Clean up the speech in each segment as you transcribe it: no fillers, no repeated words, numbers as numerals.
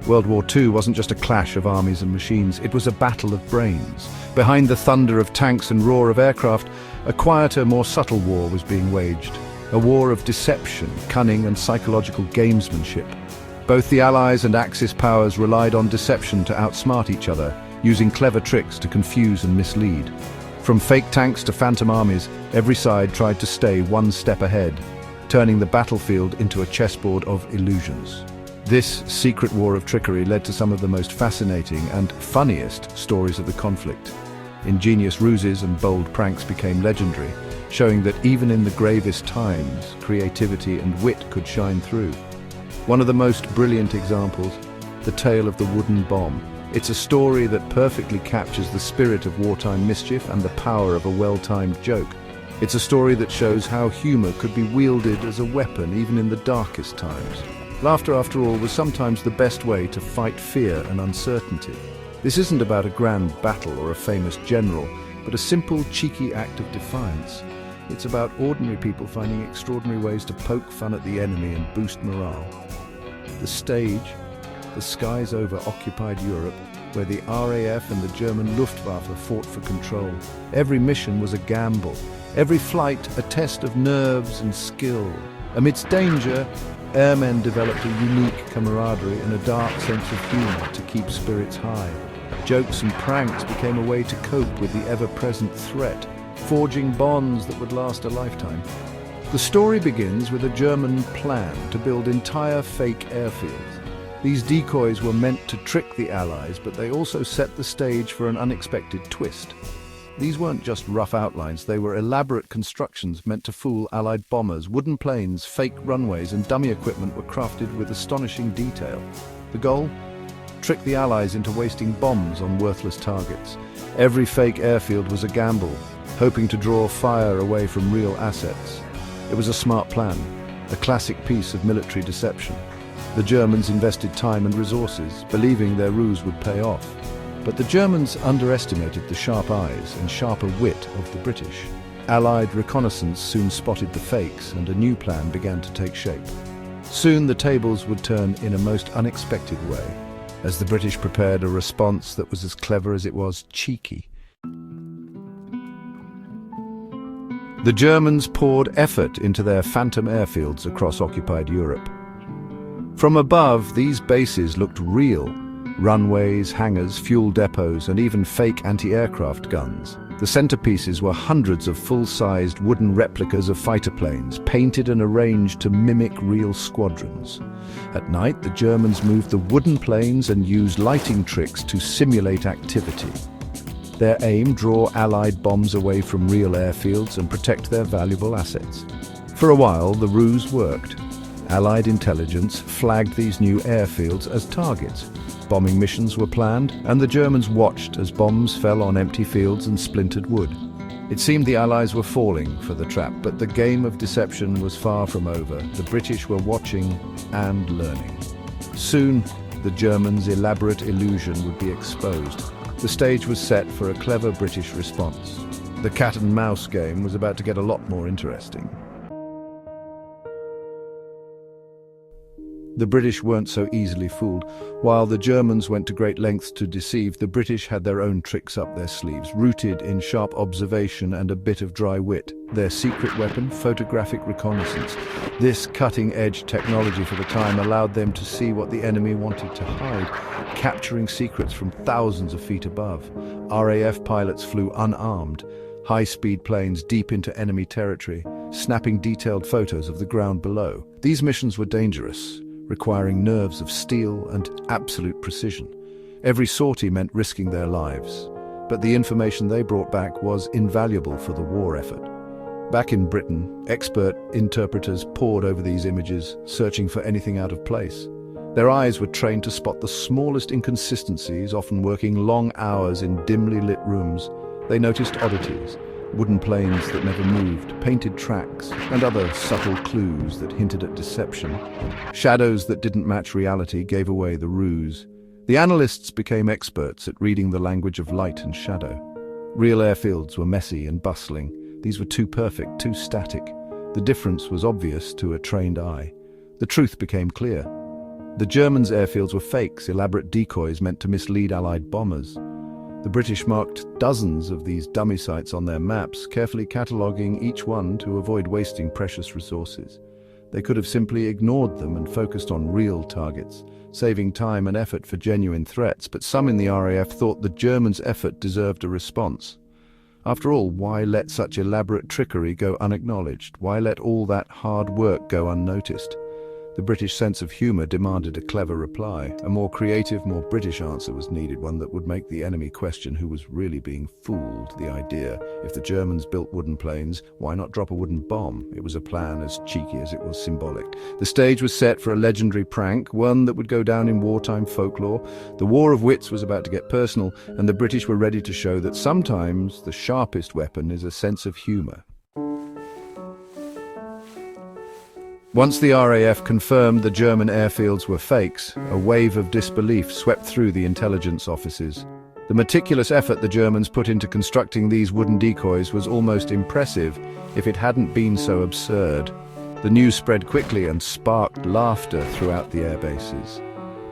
World War II wasn't just a clash of armies and machines, it was a battle of brains. Behind the thunder of tanks and roar of aircraft, a quieter, more subtle war was being waged. A war of deception, cunning and psychological gamesmanship. Both the Allies and Axis powers relied on deception to outsmart each other, using clever tricks to confuse and mislead. From fake tanks to phantom armies, every side tried to stay one step ahead, turning the battlefield into a chessboard of illusions. This secret war of trickery led to some of the most fascinating and funniest stories of the conflict. Ingenious ruses and bold pranks became legendary, showing that even in the gravest times, creativity and wit could shine through. One of the most brilliant examples, the tale of the wooden bomb. It's a story that perfectly captures the spirit of wartime mischief and the power of a well-timed joke. It's a story that shows how humor could be wielded as a weapon even in the darkest times. Laughter, after all, was sometimes the best way to fight fear and uncertainty. This isn't about a grand battle or a famous general, but a simple, cheeky act of defiance. It's about ordinary people finding extraordinary ways to poke fun at the enemy and boost morale. The stage, the skies over occupied Europe, where the RAF and the German Luftwaffe fought for control. Every mission was a gamble, every flight a test of nerves and skill. Amidst danger, airmen developed a unique camaraderie and a dark sense of humor to keep spirits high. Jokes and pranks became a way to cope with the ever-present threat, forging bonds that would last a lifetime. The story begins with a German plan to build entire fake airfields. These decoys were meant to trick the Allies, but they also set the stage for an unexpected twist. These weren't just rough outlines, they were elaborate constructions meant to fool Allied bombers. Wooden planes, fake runways and dummy equipment were crafted with astonishing detail. The goal? Trick the Allies into wasting bombs on worthless targets. Every fake airfield was a gamble, hoping to draw fire away from real assets. It was a smart plan, a classic piece of military deception. The Germans invested time and resources, believing their ruse would pay off. But the Germans underestimated the sharp eyes and sharper wit of the British. Allied reconnaissance soon spotted the fakes, and a new plan began to take shape. Soon the tables would turn in a most unexpected way, as the British prepared a response that was as clever as it was cheeky. The Germans poured effort into their phantom airfields across occupied Europe. From above, these bases looked real. Runways, hangars, fuel depots, and even fake anti-aircraft guns. The centerpieces were hundreds of full-sized wooden replicas of fighter planes, painted and arranged to mimic real squadrons. At night, the Germans moved the wooden planes and used lighting tricks to simulate activity. Their aim: draw Allied bombs away from real airfields and protect their valuable assets. For a while, the ruse worked. Allied intelligence flagged these new airfields as targets. Bombing missions were planned, and the Germans watched as bombs fell on empty fields and splintered wood. It seemed the Allies were falling for the trap, but the game of deception was far from over. The British were watching and learning. Soon, the Germans' elaborate illusion would be exposed. The stage was set for a clever British response. The cat-and-mouse game was about to get a lot more interesting. The British weren't so easily fooled. While the Germans went to great lengths to deceive, the British had their own tricks up their sleeves, rooted in sharp observation and a bit of dry wit. Their secret weapon, photographic reconnaissance. This cutting-edge technology for the time allowed them to see what the enemy wanted to hide, capturing secrets from thousands of feet above. RAF pilots flew unarmed, high-speed planes deep into enemy territory, snapping detailed photos of the ground below. These missions were dangerous, requiring nerves of steel and absolute precision. Every sortie meant risking their lives, but the information they brought back was invaluable for the war effort. Back in Britain, expert interpreters pored over these images, searching for anything out of place. Their eyes were trained to spot the smallest inconsistencies, often working long hours in dimly lit rooms. They noticed oddities: wooden planes that never moved, painted tracks, and other subtle clues that hinted at deception. Shadows that didn't match reality gave away the ruse. The analysts became experts at reading the language of light and shadow. Real airfields were messy and bustling. These were too perfect, too static. The difference was obvious to a trained eye. The truth became clear. The Germans' airfields were fakes, elaborate decoys meant to mislead Allied bombers. The British marked dozens of these dummy sites on their maps, carefully cataloguing each one to avoid wasting precious resources. They could have simply ignored them and focused on real targets, saving time and effort for genuine threats, but some in the RAF thought the Germans' effort deserved a response. After all, why let such elaborate trickery go unacknowledged? Why let all that hard work go unnoticed? The British sense of humour demanded a clever reply. A more creative, more British answer was needed, one that would make the enemy question who was really being fooled. The idea, if the Germans built wooden planes, why not drop a wooden bomb? It was a plan as cheeky as it was symbolic. The stage was set for a legendary prank, one that would go down in wartime folklore. The War of Wits was about to get personal, and the British were ready to show that sometimes the sharpest weapon is a sense of humour. Once the RAF confirmed the German airfields were fakes, a wave of disbelief swept through the intelligence offices. The meticulous effort the Germans put into constructing these wooden decoys was almost impressive if it hadn't been so absurd. The news spread quickly and sparked laughter throughout the air bases.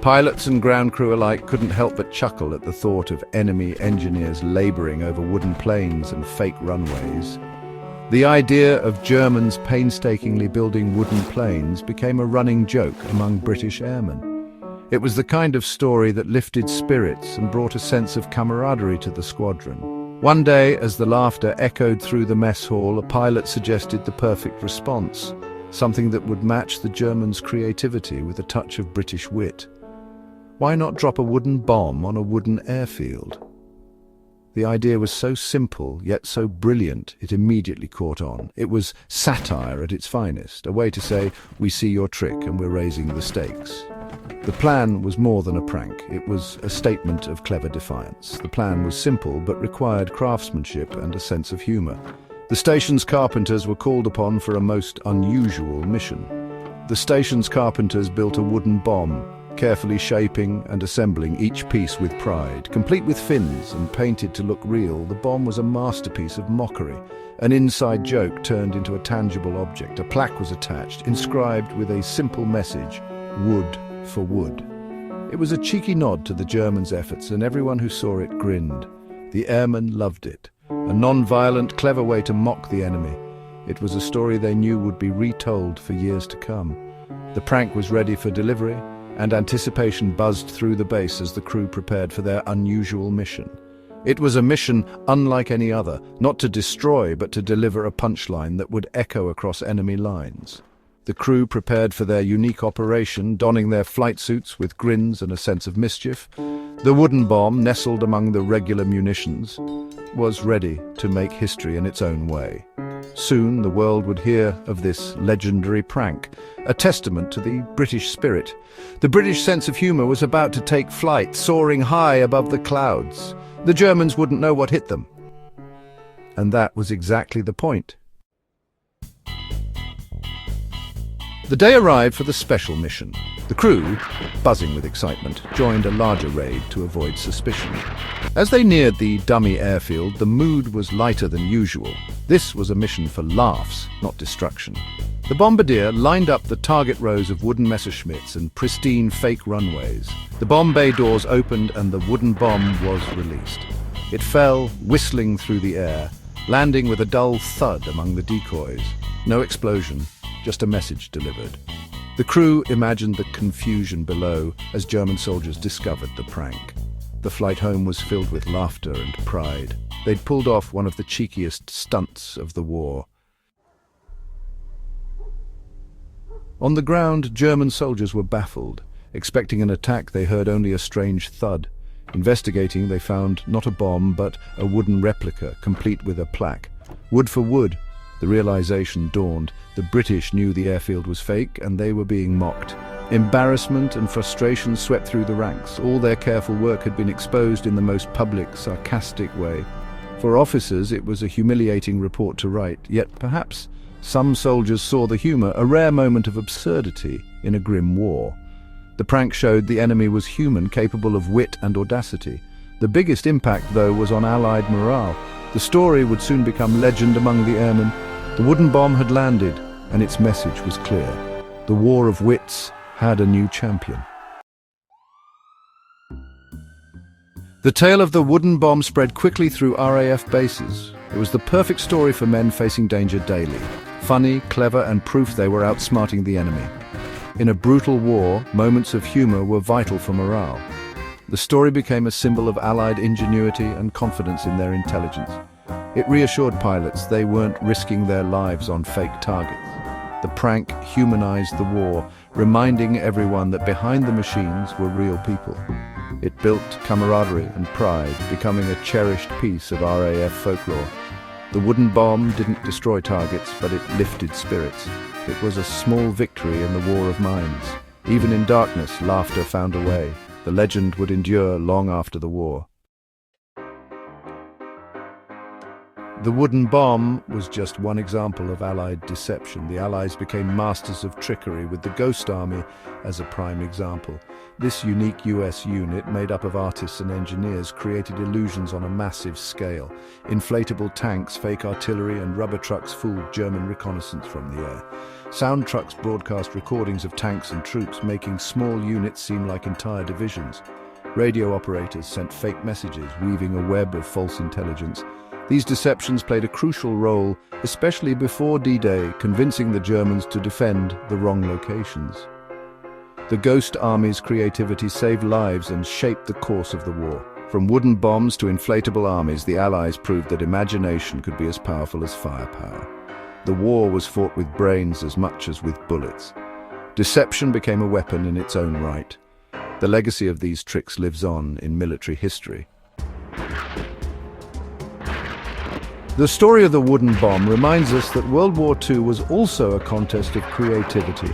Pilots and ground crew alike couldn't help but chuckle at the thought of enemy engineers labouring over wooden planes and fake runways. The idea of Germans painstakingly building wooden planes became a running joke among British airmen. It was the kind of story that lifted spirits and brought a sense of camaraderie to the squadron. One day, as the laughter echoed through the mess hall, a pilot suggested the perfect response, something that would match the Germans' creativity with a touch of British wit. Why not drop a wooden bomb on a wooden airfield? The idea was so simple, yet so brilliant, it immediately caught on. It was satire at its finest, a way to say, we see your trick and we're raising the stakes. The plan was more than a prank. It was a statement of clever defiance. The plan was simple, but required craftsmanship and a sense of humour. The station's carpenters were called upon for a most unusual mission. The station's carpenters built a wooden bomb, carefully shaping and assembling each piece with pride. Complete with fins and painted to look real, the bomb was a masterpiece of mockery. An inside joke turned into a tangible object. A plaque was attached, inscribed with a simple message, "Wood for wood." It was a cheeky nod to the Germans' efforts, and everyone who saw it grinned. The airmen loved it. A non-violent, clever way to mock the enemy. It was a story they knew would be retold for years to come. The prank was ready for delivery, and anticipation buzzed through the base as the crew prepared for their unusual mission. It was a mission unlike any other, not to destroy but to deliver a punchline that would echo across enemy lines. The crew prepared for their unique operation, donning their flight suits with grins and a sense of mischief. The wooden bomb, nestled among the regular munitions, was ready to make history in its own way. Soon the world would hear of this legendary prank, a testament to the British spirit. The British sense of humour was about to take flight, soaring high above the clouds. The Germans wouldn't know what hit them. And that was exactly the point. The day arrived for the special mission. The crew, buzzing with excitement, joined a larger raid to avoid suspicion. As they neared the dummy airfield, the mood was lighter than usual. This was a mission for laughs, not destruction. The bombardier lined up the target rows of wooden Messerschmitts and pristine fake runways. The bomb bay doors opened and the wooden bomb was released. It fell, whistling through the air, landing with a dull thud among the decoys. No explosion, just a message delivered. The crew imagined the confusion below as German soldiers discovered the prank. The flight home was filled with laughter and pride. They'd pulled off one of the cheekiest stunts of the war. On the ground, German soldiers were baffled. Expecting an attack, they heard only a strange thud. Investigating, they found not a bomb, but a wooden replica, complete with a plaque. Wood for wood. The realization dawned. The British knew the airfield was fake, and they were being mocked. Embarrassment and frustration swept through the ranks. All their careful work had been exposed in the most public, sarcastic way. For officers, it was a humiliating report to write, yet perhaps some soldiers saw the humor, a rare moment of absurdity in a grim war. The prank showed the enemy was human, capable of wit and audacity. The biggest impact, though, was on Allied morale. The story would soon become legend among the airmen. The wooden bomb had landed, and its message was clear. The war of wits had a new champion. The tale of the wooden bomb spread quickly through RAF bases. It was the perfect story for men facing danger daily. Funny, clever, and proof they were outsmarting the enemy. In a brutal war, moments of humor were vital for morale. The story became a symbol of Allied ingenuity and confidence in their intelligence. It reassured pilots they weren't risking their lives on fake targets. The prank humanized the war, reminding everyone that behind the machines were real people. It built camaraderie and pride, becoming a cherished piece of RAF folklore. The wooden bomb didn't destroy targets, but it lifted spirits. It was a small victory in the war of minds. Even in darkness, laughter found a way. The legend would endure long after the war. The wooden bomb was just one example of Allied deception. The Allies became masters of trickery, with the Ghost Army as a prime example. This unique US unit, made up of artists and engineers, created illusions on a massive scale. Inflatable tanks, fake artillery, and rubber trucks fooled German reconnaissance from the air. Sound trucks broadcast recordings of tanks and troops, making small units seem like entire divisions. Radio operators sent fake messages, weaving a web of false intelligence. These deceptions played a crucial role, especially before D-Day, convincing the Germans to defend the wrong locations. The Ghost Army's creativity saved lives and shaped the course of the war. From wooden bombs to inflatable armies, the Allies proved that imagination could be as powerful as firepower. The war was fought with brains as much as with bullets. Deception became a weapon in its own right. The legacy of these tricks lives on in military history. The story of the wooden bomb reminds us that World War II was also a contest of creativity.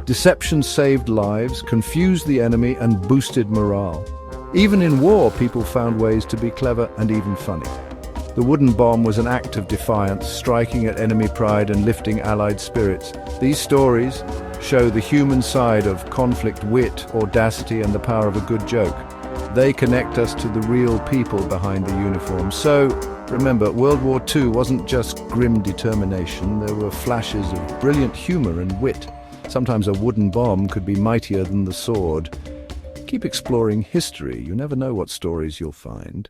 Deception saved lives, confused the enemy, and boosted morale. Even in war, people found ways to be clever and even funny. The wooden bomb was an act of defiance, striking at enemy pride and lifting Allied spirits. These stories show the human side of conflict, wit, audacity, and the power of a good joke. They connect us to the real people behind the uniform. So, remember, World War II wasn't just grim determination. There were flashes of brilliant humor and wit. Sometimes a wooden bomb could be mightier than the sword. Keep exploring history. You never know what stories you'll find.